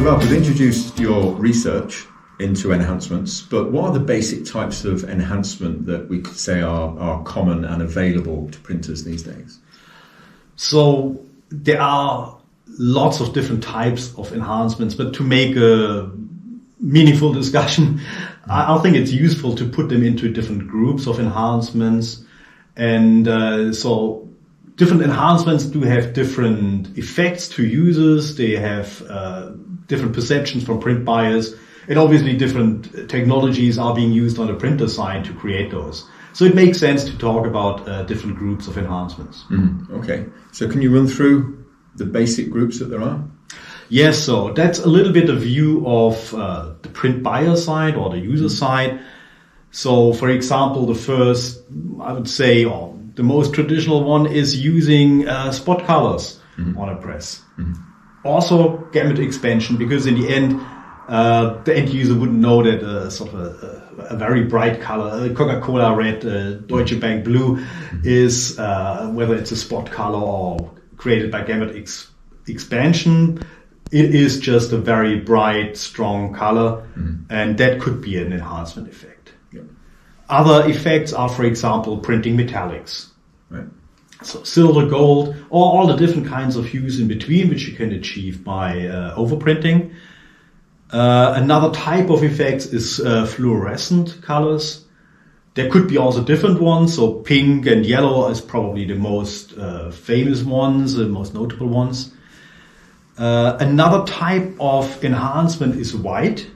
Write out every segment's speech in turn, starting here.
Ralf, we've introduced your research into enhancements, but what are the basic types of enhancement that we could say are common and available to printers these days? So there are lots of different types of enhancements, but to make a meaningful discussion, I think it's useful to put them into different groups of enhancements. And so different enhancements do have different effects to users. They have different perceptions from print buyers. And obviously different technologies are being used on the printer side to create those. So it makes sense to talk about different groups of enhancements. Okay. So can you run through the basic groups that there are? Yes, so that's a little bit a view of the print buyer side or the user side. So for example, the first, I would say, or the most traditional one is using spot colors on a press. Also gamut expansion, because in the end, the end user wouldn't know that sort of a very bright color, Coca-Cola red, Deutsche Bank blue, is whether it's a spot color or created by gamut expansion. It is just a very bright, strong color, and that could be an enhancement effect. Yeah. Other effects are, for example, printing metallics. Right. So silver, gold, or all the different kinds of hues in between, which you can achieve by overprinting. Another type of effects is fluorescent colors. There could be also different ones. So pink and yellow is probably the most famous ones, the most notable ones. Another type of enhancement is white.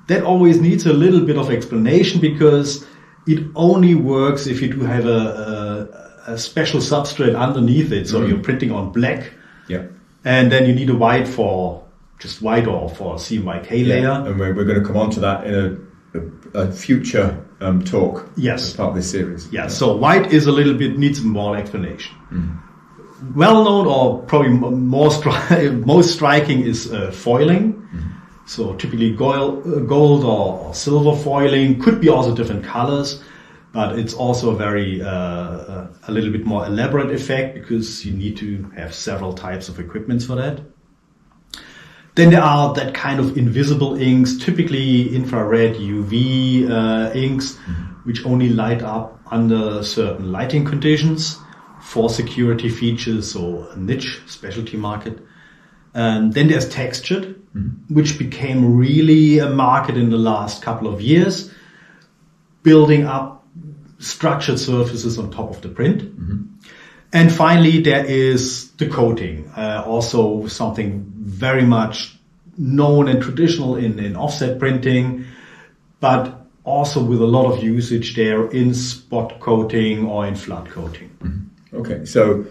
That always needs a little bit of explanation because it only works if you do have a special substrate underneath it. So you're printing on black, and then you need a white for just white or for CMYK layer. And we're going to come on to that in a future talk as part of this series. So white is a little bit, needs more explanation. Well known, or probably most striking, is foiling. So typically gold or silver foiling, could be also different colors, but it's also a very a little bit more elaborate effect because you need to have several types of equipments for that. Then there are that kind of invisible inks, typically infrared UV inks, which only light up under certain lighting conditions for security features, so a niche specialty market. Then there's textured, which became really a market in the last couple of years, building up structured surfaces on top of the print. And finally, there is the coating, also something very much known and traditional in offset printing, but also with a lot of usage there in spot coating or in flood coating. Okay, so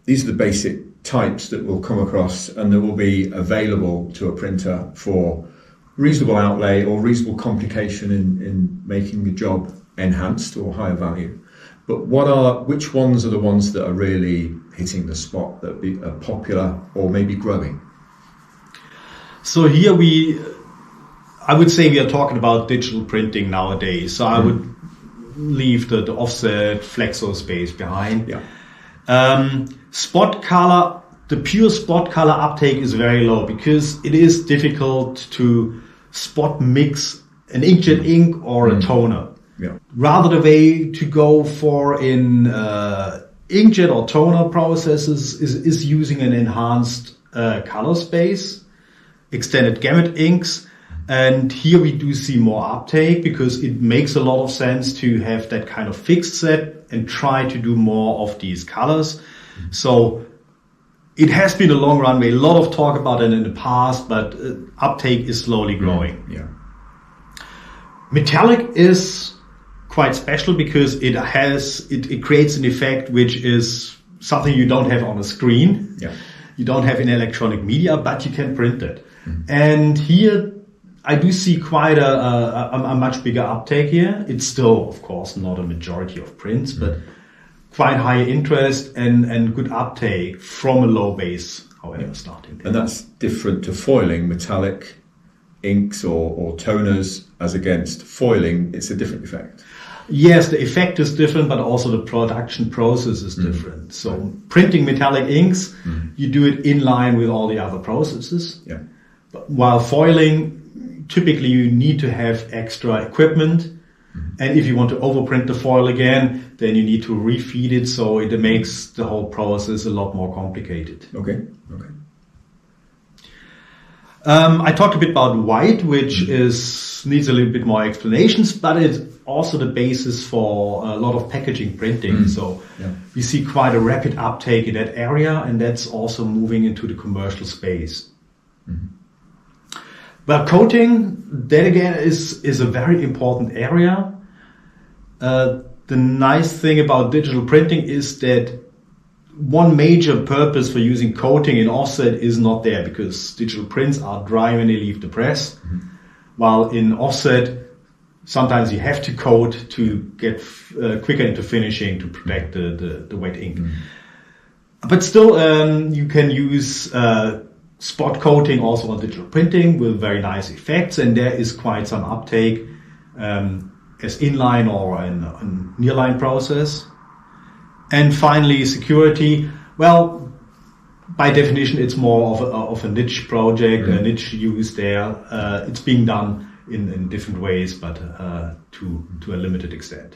these are the basic types that we'll come across and that will be available to a printer for reasonable outlay or reasonable complication in making the job enhanced or higher value. But which ones are the ones that are really hitting the spot, that are popular or maybe growing? So here I would say we are talking about digital printing nowadays. So I would leave the offset flexo space behind. Spot color, the pure spot color uptake is very low because it is difficult to spot mix an inkjet ink or a toner. Rather the way to go for in inkjet or toner processes is using an enhanced color space, extended gamut inks. And here we do see more uptake because it makes a lot of sense to have that kind of fixed set and try to do more of these colors. So it has been a long runway, a lot of talk about it in the past, but uptake is slowly growing. Metallic is quite special because it creates an effect which is something you don't have on a screen. You don't have in electronic media, but you can print it. And here I do see quite a much bigger uptake here. It's still, of course, not a majority of prints, but quite high interest and good uptake from a low base, however, starting. And that's different to foiling, metallic inks or toners as against foiling. It's a different effect. Yes, the effect is different, but also the production process is different. So printing metallic inks, you do it in line with all the other processes. While foiling, typically you need to have extra equipment. And if you want to overprint the foil again, then you need to refeed it, so it makes the whole process a lot more complicated. Okay. I talked a bit about white, which needs a little bit more explanations, but it's also the basis for a lot of packaging printing. So we see quite a rapid uptake in that area, and that's also moving into the commercial space. Well, coating, that again is a very important area. The nice thing about digital printing is that one major purpose for using coating in offset is not there, because digital prints are dry when they leave the press, while in offset sometimes you have to coat to get quicker into finishing to protect the wet ink. But still, you can use spot coating also on digital printing with very nice effects, and there is quite some uptake as inline or in nearline process. And finally, security. Well, by definition, it's more of a niche project, a niche use there. It's being done in different ways, but to a limited extent.